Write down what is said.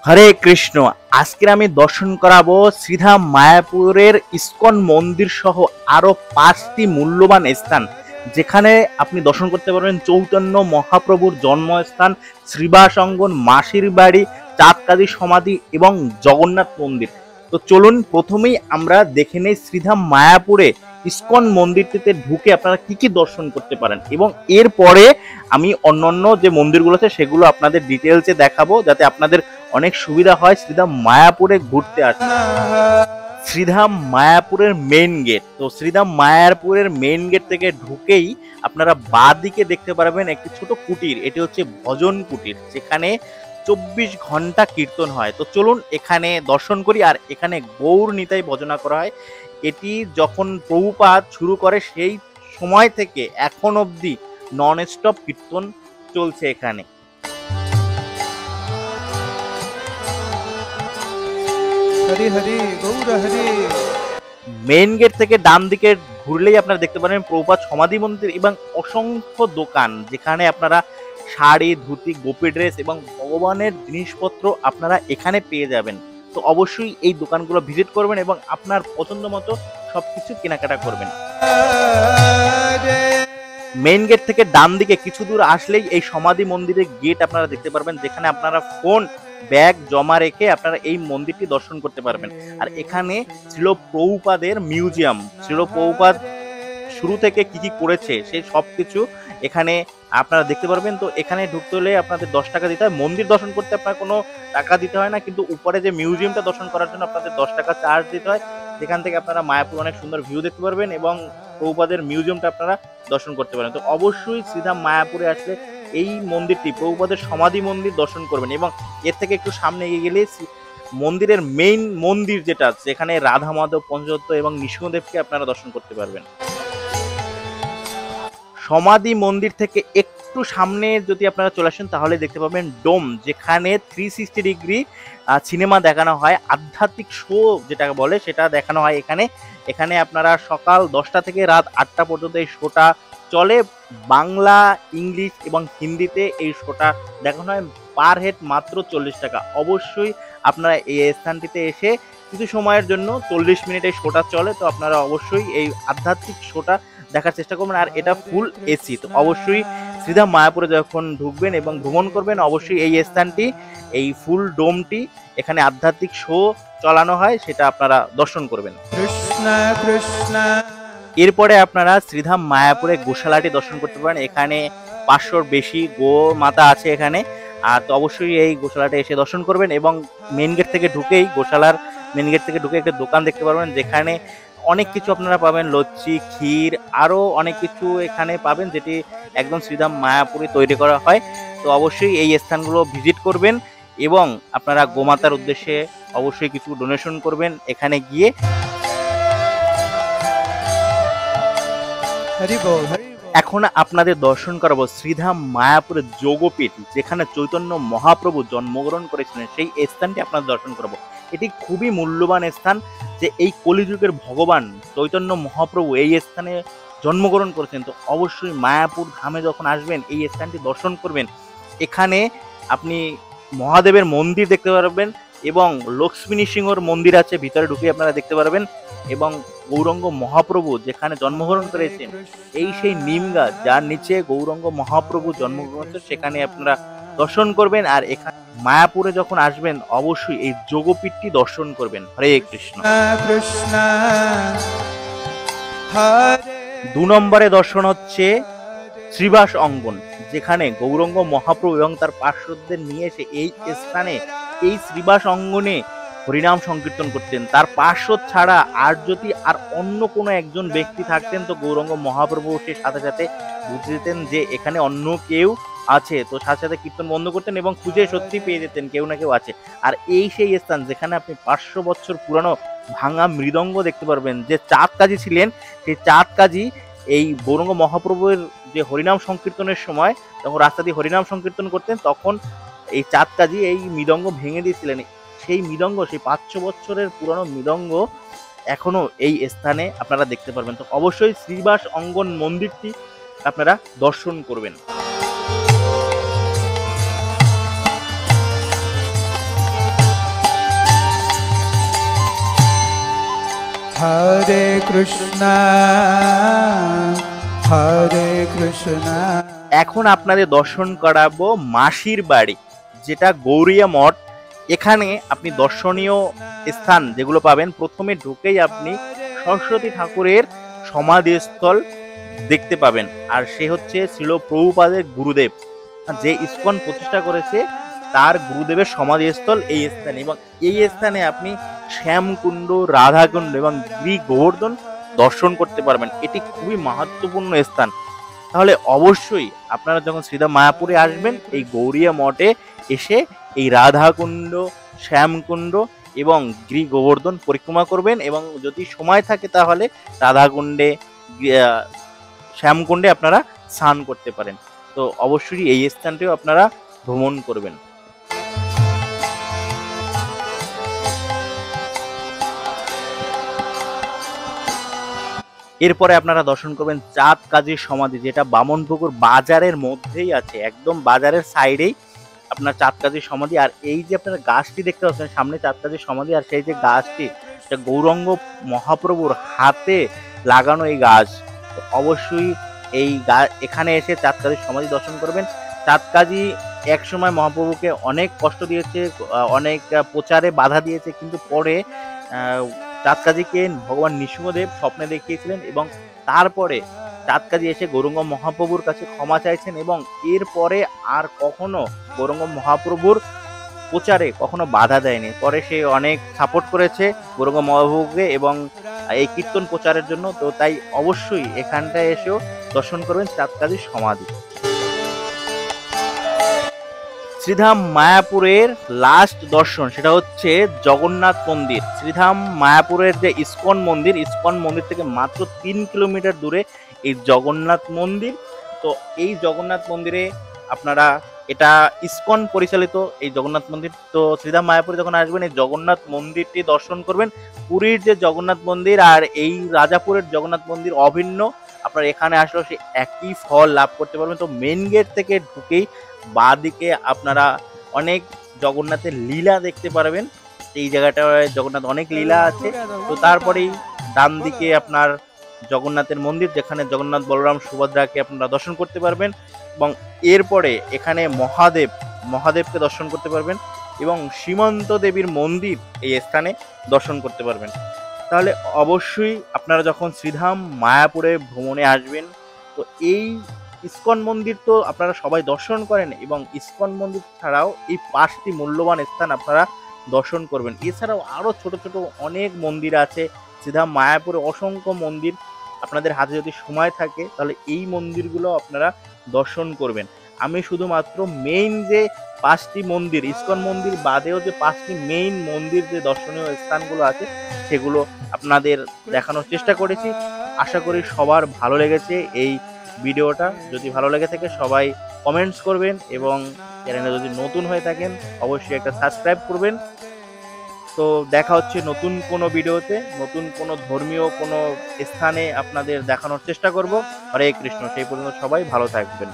হরে কৃষ্ণ। আজকের আমি দর্শন করাবো শ্রীধাম মায়াপুরের ইস্কন মন্দির সহ আরো 5টি মূল্যবান স্থান, যেখানে আপনি দর্শন করতে পারবেন চৈতন্য মহাপ্রভুর জন্মস্থান, শ্রীবাস অঙ্গন, মাসির বাড়ি, চাঁদকাজি সমাধি এবং জগন্নাথ মন্দির। তো চলুন প্রথমেই আমরা দেখে নেই শ্রীধাম মায়াপুরে ইস্কন মন্দিরটিতে ঢুকে আপনারা কি কি দর্শন করতে পারেন, এবং এরপরে আমি অন্যান্য যে মন্দিরগুলো আছে সেগুলো আপনাদের ডিটেলসে দেখাবো, যাতে আপনাদের অনেক সুবিধা হয় শ্রীধাম মায়াপুরে ঘুরতে আসতে। শ্রীধাম মায়াপুরের মেইন গেট। তো শ্রীধাম মায়াপুরের মেইন গেট থেকে ঢুকেই আপনারা বাঁ দিকে দেখতে পারবেন একটি ছোট কুটির, এটি হচ্ছে ভজন কুটির, যেখানে 24 ঘন্টা কীর্তন হয়। তো চলুন এখানে দর্শন করি। আর এখানে গৌর নিতাই ভজনা করা হয়। এটি যখন প্রভুপাদ শুরু করে সেই সময় থেকে এখন অবধি নন স্টপ কীর্তন চলছে এখানে। হরি হরি গৌর হরি। মেইন গেট থেকে ডান দিকে ঘুরলেই আপনারা দেখতে পারেন প্রভুপাদ সমাধি মন্দির এবং অসংখ্য দোকান, যেখানে আপনারা শাড়ি, ধুতি, গোপী ড্রেস এবং ভগবানের জিনিসপত্র আপনারা এখানে পেয়ে যাবেন। তো অবশ্যই এই দোকানগুলো ভিজিট করবেন এবং আপনার পছন্দ মতো সবকিছু কেনাকাটা করবেন। মেইন গেট থেকে ডান দিকে কিছু দূর আসলেই এই সমাধি মন্দিরের গেট আপনারা দেখতে পারবেন, যেখানে আপনারা ফোন, ব্যাগ জমা রেখে আপনারা এই মন্দিরটি দর্শন করতে পারবেন। আর এখানে শ্রীল প্রভুপাদের মিউজিয়াম, শ্রীল প্রভুপাদ শুরু থেকে কি কি করেছে সেই সবকিছু এখানে আপনারা দেখতে পারবেন। তো এখানে ঢুকতে হলে আপনাদের 10 টাকা দিতে হয়। মন্দির দর্শন করতে আপনার কোনো টাকা দিতে হয় না, কিন্তু উপরে যে মিউজিয়ামটা দর্শন করার জন্য আপনাদের 10 টাকা চার্জ দিতে হয়, যেখান থেকে আপনারা মায়াপুর অনেক সুন্দর ভিউ দেখতে পারবেন এবং প্রভুপাদের মিউজিয়ামটা আপনারা দর্শন করতে পারেন। তো অবশ্যই শ্রীধাম মায়াপুরে আসলে এই মন্দিরটি প্রভুপাদের সমাধি মন্দির দর্শন করবেন, এবং এর থেকে একটু সামনে এগিয়ে গেলে মন্দিরের মেইন মন্দির যেটা আছে, সেখানে রাধা মাধব, পঞ্চতত্ত্ব এবং নৃসিংহদেবকে আপনারা দর্শন করতে পারবেন। সমাধি মন্দির থেকে একটু সামনে যদি আপনারা চলে আসেন তাহলে দেখতে পাবেন ডোম, যেখানে 360 ডিগ্রি সিনেমা দেখানো হয়, আধ্যাত্মিক শো যেটাকে বলে সেটা দেখানো হয় এখানে। এখানে আপনারা সকাল 10টা থেকে রাত 8টা পর্যন্ত এই শোটা চলে। বাংলা, ইংলিশ এবং হিন্দিতে এই শোটা দেখানো হয়। পার হেড মাত্র 40 টাকা। অবশ্যই আপনারা এই স্থানটিতে এসে কিছু সময়ের জন্য 40 মিনিট এই শোটা চলে, তো আপনারা অবশ্যই এই আধ্যাত্মিক শোটা দেখার চেষ্টা করবেন। আর এটা ফুল এসি। তো অবশ্যই শ্রীধাম মায়াপুরে যখন ঢুকবেন এবং ভ্রমণ করবেন, অবশ্যই এই স্থানটি, এই ফুল ডোমটি, এখানে আধ্যাত্মিক শো চালানো হয়, সেটা আপনারা দর্শন করবেন। কৃষ্ণ কৃষ্ণ। এরপরে আপনারা শ্রীধাম মায়াপুরে গোশালাটি দর্শন করতে পারেন। এখানে 500-র বেশি গো মাতা আছে এখানে। আর তো অবশ্যই এই গোশালাটা এসে দর্শন করবেন, এবং মেন গেট থেকে ঢুকেই গোশালার মেন গেট থেকে ঢুকে একটা দোকান দেখতে পারবেন, যেখানে অনেক কিছু আপনারা পাবেন, লচ্ছি, ক্ষীর, আরও অনেক কিছু এখানে পাবেন, যেটি একদম শ্রীধাম মায়াপুরে তৈরি করা হয়। তো অবশ্যই এই স্থানগুলো ভিজিট করবেন এবং আপনারা গোমাতার উদ্দেশ্যে অবশ্যই কিছু ডোনেশন করবেন এখানে গিয়ে। হরি বল হরি বল। এখন আপনাদের দর্শন করাবো শ্রীধাম মায়াপুরের যোগপীঠ, যেখানে চৈতন্য মহাপ্রভু জন্মগ্রহণ করেছিলেন, সেই স্থানটি আপনাদের দর্শন করাবো। এটি খুবই মূল্যবান স্থান, যে এই কলিযুগের ভগবান চৈতন্য মহাপ্রভু এই স্থানে জন্মগ্রহণ করেছেন। তো অবশ্যই মায়াপুর ধামে যখন আসবেন এই স্থানটি দর্শন করবেন। এখানে আপনি মহাদেবের মন্দির দেখতে পারবেন এবং লক্ষ্মী নৃসিংহর মন্দির আছে, ভিতরে ঢুকে আপনারা দেখতে পারবেন, এবং গৌরাঙ্গ মহাপ্রভু যেখানে জন্মগ্রহণ করেছেন, এই সেই নিম গাছ যার নিচে গৌরাঙ্গ মহাপ্রভু জন্মগ্রহণ করেছে, সেখানে আপনারা দর্শন করবেন। আর এখানে মায়াপুরে যখন আসবেন অবশ্যই এই যোগপীঠটি দর্শন করবেন। হরে কৃষ্ণ। কৃষ্ণ হরে। 2 নম্বরে দর্শন হচ্ছে শ্রীবাস অঙ্গন, যেখানে গৌরাঙ্গ মহাপ্রভু এবং তার পার্শ্বদের নিয়ে এসে এই স্থানে এই শ্রীবাস অঙ্গনে হরিনাম সংকীর্তন করতেন। তার পার্শ্বদ ছাড়া আর যদি আর অন্য কোনো একজন ব্যক্তি থাকতেন, তো গৌরাঙ্গ মহাপ্রভু সে সাথে সাথে বুঝে যেতেন যে এখানে অন্য কেউ আছে, তো সাথে সাথে কীর্তন বন্ধ করতেন এবং খুঁজে সত্যি পেয়ে যেতেন কেউ না কেউ আছে। আর এই সেই স্থান যেখানে আপনি 500 বছর পুরানো ভাঙা মৃদঙ্গ দেখতে পারবেন। যে চাঁদকাজি ছিলেন, সেই চাঁদকাজি এই গৌরাঙ্গ মহাপ্রভুর যে হরিনাম সংকীর্তনের সময় যখন রাস্তা দিয়ে হরিনাম সংকীর্তন করতেন, তখন এই চাঁদকাজি এই মৃদঙ্গ ভেঙে দিয়েছিলেন। সেই মৃদঙ্গ, সেই 500 বছরের পুরানো মৃদঙ্গ এখনো এই স্থানে আপনারা দেখতে পারবেন। তো অবশ্যই শ্রীবাস অঙ্গন মন্দিরটি আপনারা দর্শন করবেন। Hare Krishna, Hare Krishna. এখন আপনাদের দর্শন করাবো মাসির বাড়ি, যেটা গৌরিয়া মঠ। এখানে আপনি দর্শনীয় স্থান যেগুলো পাবেন, প্রথমে ঢুকেই আপনি সরস্বতী ঠাকুরের সমাধিস্থল দেখতে পাবেন। আর সে হচ্ছে শ্রীল প্রভুপাদের গুরুদেব, যে ইসকন প্রতিষ্ঠা করেছে তার গুরুদেবের সমাধিস্থল এই স্থানে। এবং এই স্থানে আপনি শ্যামকুণ্ড, রাধাকুণ্ড এবং গিরি গোবর্ধন দর্শন করতে পারবেন। এটি খুবই মাহাত্ম্যপূর্ণ স্থান। তাহলে অবশ্যই আপনারা যখন শ্রীধাম মায়াপুরে আসবেন, এই গৌরিয়া মঠে এসে এই রাধাকুণ্ড, শ্যামকুণ্ড এবং গিরি গোবর্ধন পরিক্রমা করবেন। এবং যদি সময় থাকে তাহলে রাধাকুণ্ডে, শ্যামকুণ্ডে আপনারা স্নান করতে পারেন। তো অবশ্যই এই স্থানটিও আপনারা ভ্রমণ করবেন। এরপরে আপনারা দর্শন করবেন চাঁদ কাজীর সমাধি, যেটা বামনপুকুর বাজারের মধ্যেই আছে, একদম বাজারের সাইডেই আপনার চাঁদ কাজীর সমাধি। আর এই যে আপনারা গাছটি দেখতে পাচ্ছেন সামনে, চাঁদ কাজীর সমাধি, আর সেই যে গাছটি, সেটা গৌরাঙ্গ মহাপ্রভুর হাতে লাগানো এই গাছ। তো অবশ্যই এই এখানে এসে চাঁদ কাজীর সমাধি দর্শন করবেন। চাঁদ কাজী একসময় মহাপ্রভুকে অনেক কষ্ট দিয়েছে, অনেক প্রচারে বাধা দিয়েছে, কিন্তু পরে চাঁদ কাজীকে ভগবান নৃসিংহদেব স্বপ্নে দেখিয়েছিলেন এবং তারপরে চাঁদ কাজী এসে গৌরাঙ্গ মহাপ্রভুর কাছে ক্ষমা চাইছেন। এবং এরপরে আর কখনো গৌরাঙ্গ মহাপ্রভুর প্রচারে কখনো বাধা দেয়নি। পরে সে অনেক সাপোর্ট করেছে গৌরাঙ্গ মহাপ্রভুকে এবং এই কীর্তন প্রচারের জন্য। তো তাই অবশ্যই এখানটায় এসেও দর্শন করবেন চাঁদ কাজীর সমাধি। শ্রীধাম মায়াপুরের লাস্ট দর্শন সেটা হচ্ছে জগন্নাথ মন্দির। শ্রীধাম মায়াপুরের যে ইসকন মন্দির, ইসকন মন্দির থেকে মাত্র 3 কিলোমিটার দূরে এই জগন্নাথ মন্দির। তো এই জগন্নাথ মন্দিরে আপনারা, এটা ইসকন পরিচালিত এই জগন্নাথ মন্দির। তো শ্রীধাম মায়াপুরে যখন আসবেন, এই জগন্নাথ মন্দিরটি দর্শন করবেন। পুরীর যে জগন্নাথ মন্দির আর এই রাজাপুরের জগন্নাথ মন্দির অভিন্ন। আপনারা এখানে আসলেও সে একই ফল লাভ করতে পারবেন। তো মেন গেট থেকে ঢুকেই বাঁ দিকে আপনারা অনেক জগন্নাথের লীলা দেখতে পারবেন। এই জায়গাটায় জগন্নাথ অনেক লীলা আছে। তো তারপরেই ডান দিকে আপনার জগন্নাথের মন্দির, যেখানে জগন্নাথ, বলরাম, সুভদ্রাকে আপনারা দর্শন করতে পারবেন। এবং এরপরে এখানে মহাদেবকে দর্শন করতে পারবেন এবং সীমন্ত দেবীর মন্দির এই স্থানে দর্শন করতে পারবেন। তাহলে অবশ্যই আপনারা যখন শ্রীধাম মায়াপুরে ভ্রমণে আসবেন, তো এই ইসকন মন্দির তো আপনারা সবাই দর্শন করেন, এবং ইসকন মন্দির ছাড়াও এই 5টি মূল্যবান স্থান আপনারা দর্শন করবেন। এছাড়াও আরও ছোট ছোট অনেক মন্দির আছে শ্রীধাম মায়াপুরে, অসংখ্য মন্দির। আপনাদের হাতে যদি সময় থাকে তাহলে এই মন্দিরগুলো আপনারা দর্শন করবেন। আমি শুধুমাত্র মেইন যে 5টি মন্দির, ইসকন মন্দির বাদেও যে 5টি মেইন মন্দির, যে দর্শনীয় স্থানগুলো আছে, সেগুলো আপনাদের দেখানোর চেষ্টা করেছি। আশা করি সবার ভালো লেগেছে এই ভিডিওটা। যদি ভালো লেগে থাকে সবাই কমেন্টস করবেন এবং চ্যানেলে যদি নতুন হয়ে থাকেন অবশ্যই একটা সাবস্ক্রাইব করবেন। তো দেখা হচ্ছে নতুন কোনো ভিডিওতে, নতুন কোনো ধর্মীয় কোনো স্থানে আপনাদের দেখানোর চেষ্টা করব। হরে কৃষ্ণ। সেই পর্যন্ত সবাই ভালো থাকবেন।